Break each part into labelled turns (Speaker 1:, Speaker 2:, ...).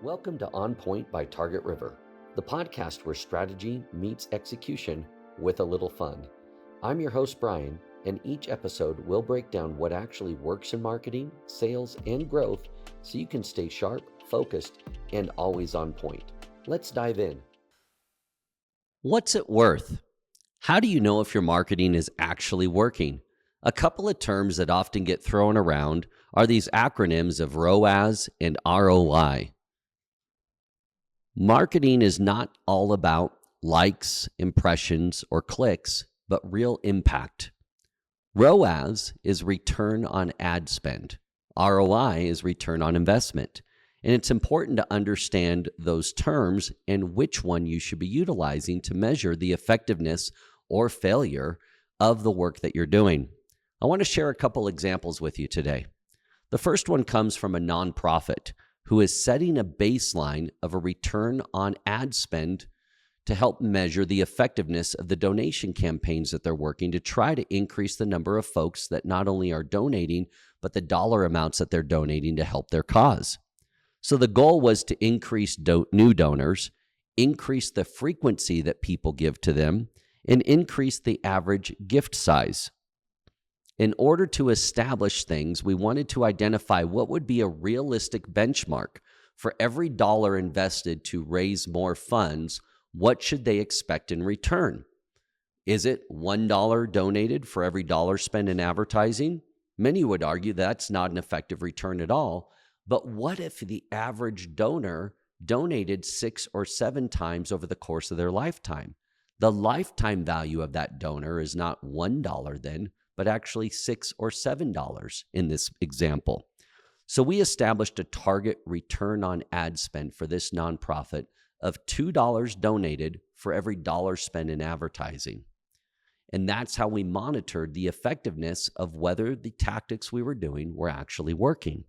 Speaker 1: Welcome to On Point by Target River, the podcast where strategy meets execution with a little fun. I'm your host, Brian, and each episode will break down what actually works in marketing, sales, and growth so you can stay sharp, focused, and always on point. Let's dive in. What's it worth? How do you know if your marketing is actually working? A couple of terms that often get thrown around are these acronyms of ROAS and ROI. Marketing is not all about likes, impressions, or clicks, but real impact. ROAS is return on ad spend. ROI is return on investment. And it's important to understand those terms and which one you should be utilizing to measure the effectiveness or failure of the work that you're doing. I want to share a couple examples with you today. The first one comes from a nonprofit who is setting a baseline of a return on ad spend to help measure the effectiveness of the donation campaigns that they're working to try to increase the number of folks that not only are donating, but the dollar amounts that they're donating to help their cause. So the goal was to increase new donors, increase the frequency that people give to them, and increase the average gift size. In order to establish things, we wanted to identify what would be a realistic benchmark for every dollar invested to raise more funds. What should they expect in return? Is it $1 donated for every dollar spent in advertising? Many would argue that's not an effective return at all. But what if the average donor donated 6 or 7 times over the course of their lifetime? The lifetime value of that donor is not $1 then, but actually $6 or $7 in this example. So we established a target return on ad spend for this nonprofit of $2 donated for every dollar spent in advertising. And that's how we monitored the effectiveness of whether the tactics we were doing were actually working.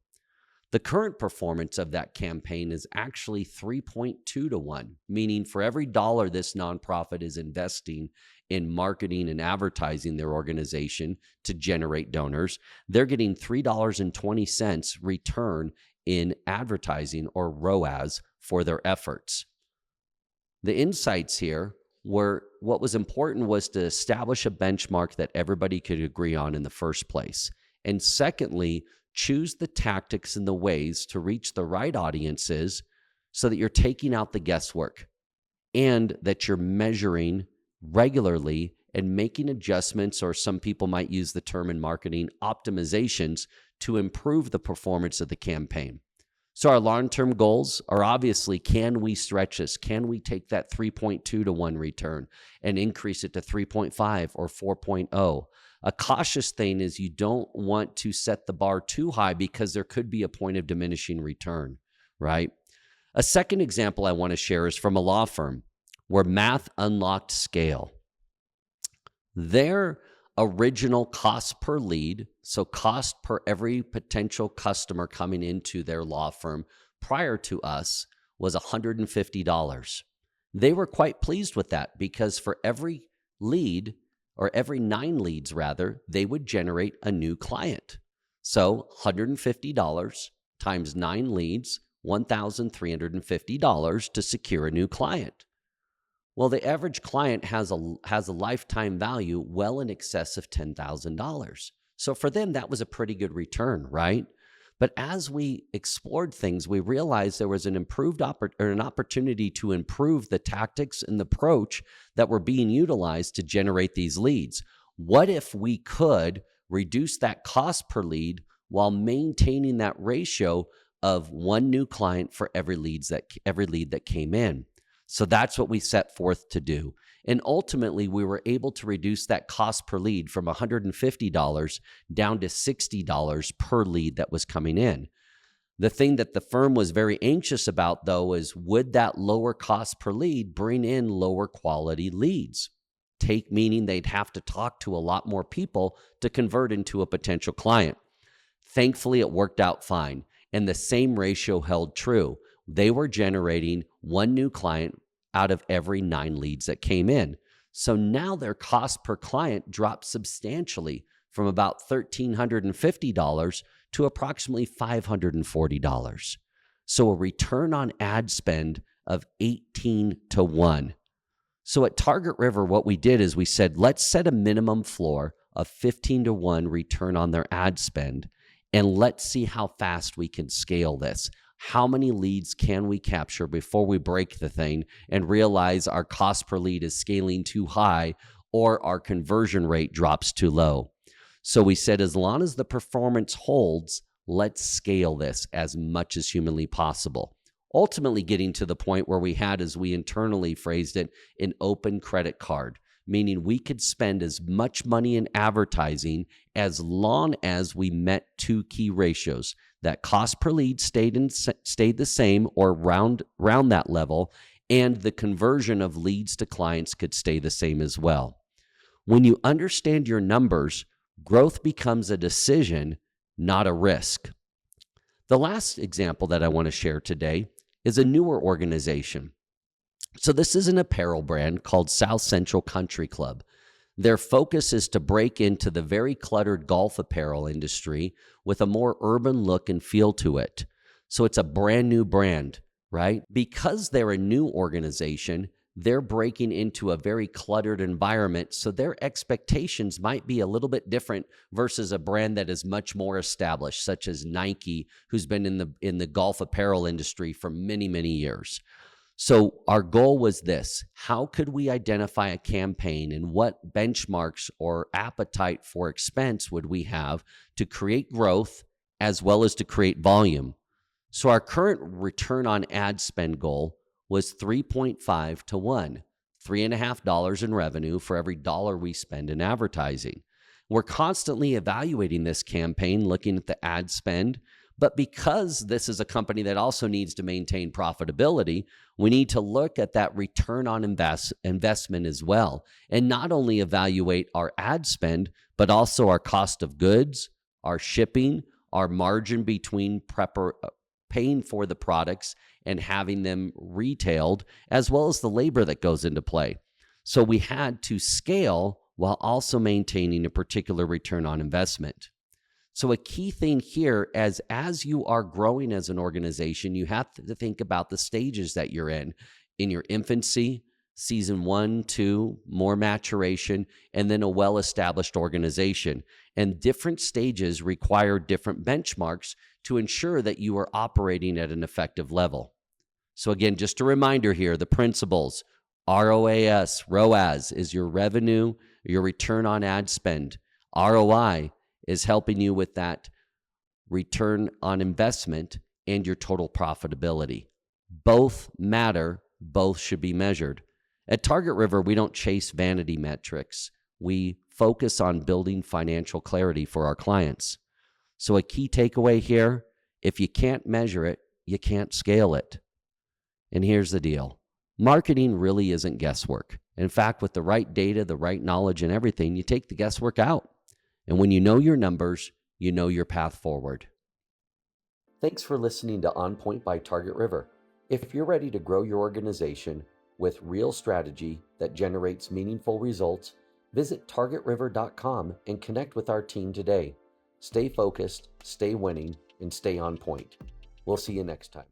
Speaker 1: The current performance of that campaign is actually 3.2 to 1, meaning for every dollar this nonprofit is investing in marketing and advertising their organization to generate donors, they're getting $3.20 return in advertising or ROAS for their efforts. The insights here were what was important was to establish a benchmark that everybody could agree on in the first place. And secondly, choose the tactics and the ways to reach the right audiences so that you're taking out the guesswork and that you're measuring regularly and making adjustments, or some people might use the term in marketing, optimizations to improve the performance of the campaign. So our long-term goals are obviously, can we stretch this? Can we take that 3.2 to 1 return and increase it to 3.5 or 4.0? A cautious thing is you don't want to set the bar too high because there could be a point of diminishing return, right? A second example I want to share is from a law firm where math unlocked scale. Their original cost per lead, so cost per every potential customer coming into their law firm prior to us, was $150. They were quite pleased with that because for every lead, or every 9 leads rather, they would generate a new client. So $150 times 9 leads, $1,350 to secure a new client. Well, the average client has a lifetime value well in excess of $10,000. So for them, that was a pretty good return, right? But as we explored things, we realized there was an opportunity to improve the tactics and the approach that were being utilized to generate these leads. What if we could reduce that cost per lead while maintaining that ratio of 1 new client for every lead that came in? So that's what we set forth to do. And ultimately, we were able to reduce that cost per lead from $150 down to $60 per lead that was coming in. The thing that the firm was very anxious about, though, is would that lower cost per lead bring in lower quality leads? Meaning they'd have to talk to a lot more people to convert into a potential client. Thankfully, it worked out fine. And the same ratio held true. They were generating 1 new client out of every 9 leads that came in. So now their cost per client dropped substantially from about $1,350 to approximately $540. So a return on ad spend of 18 to 1. So at Target River, what we did is we said, let's set a minimum floor of 15 to 1 return on their ad spend, and let's see how fast we can scale this. How many leads can we capture before we break the thing and realize our cost per lead is scaling too high or our conversion rate drops too low? So we said, as long as the performance holds, let's scale this as much as humanly possible. Ultimately getting to the point where we had, as we internally phrased it, an open credit card, meaning we could spend as much money in advertising as long as we met two key ratios. That cost per lead stayed the same or round that level, and the conversion of leads to clients could stay the same as well. When you understand your numbers, growth becomes a decision, not a risk. The last example that I want to share today is a newer organization. So this is an apparel brand called South Central Country Club. Their focus is to break into the very cluttered golf apparel industry with a more urban look and feel to it. So it's a brand new brand, right? Because they're a new organization, they're breaking into a very cluttered environment, so their expectations might be a little bit different versus a brand that is much more established, such as Nike, who's been in the golf apparel industry for many, many years. So our goal was this: how could we identify a campaign, and what benchmarks or appetite for expense would we have to create growth as well as to create volume? So our current return on ad spend goal was 3.5 to 1, $3.50 in revenue for every dollar we spend in advertising. We're constantly evaluating this campaign, looking at the ad spend, but because this is a company that also needs to maintain profitability, we need to look at that return on investment as well, and not only evaluate our ad spend, but also our cost of goods, our shipping, our margin between paying for the products and having them retailed, as well as the labor that goes into play. So we had to scale while also maintaining a particular return on investment. So a key thing here, as you are growing as an organization, you have to think about the stages that you're in your infancy, season 1, 2, more maturation, and then a well-established organization. And different stages require different benchmarks to ensure that you are operating at an effective level. So again, just a reminder here, the principles: ROAS, ROAS is your revenue, your return on ad spend. ROI is helping you with that return on investment and your total profitability. Both matter, both should be measured. At Target River, we don't chase vanity metrics. We focus on building financial clarity for our clients. So a key takeaway here: if you can't measure it, you can't scale it. And here's the deal: marketing really isn't guesswork. In fact, with the right data, the right knowledge and everything, you take the guesswork out. And when you know your numbers, you know your path forward. Thanks for listening to On Point by Target River. If you're ready to grow your organization with real strategy that generates meaningful results, visit targetriver.com and connect with our team today. Stay focused, stay winning, and stay on point. We'll see you next time.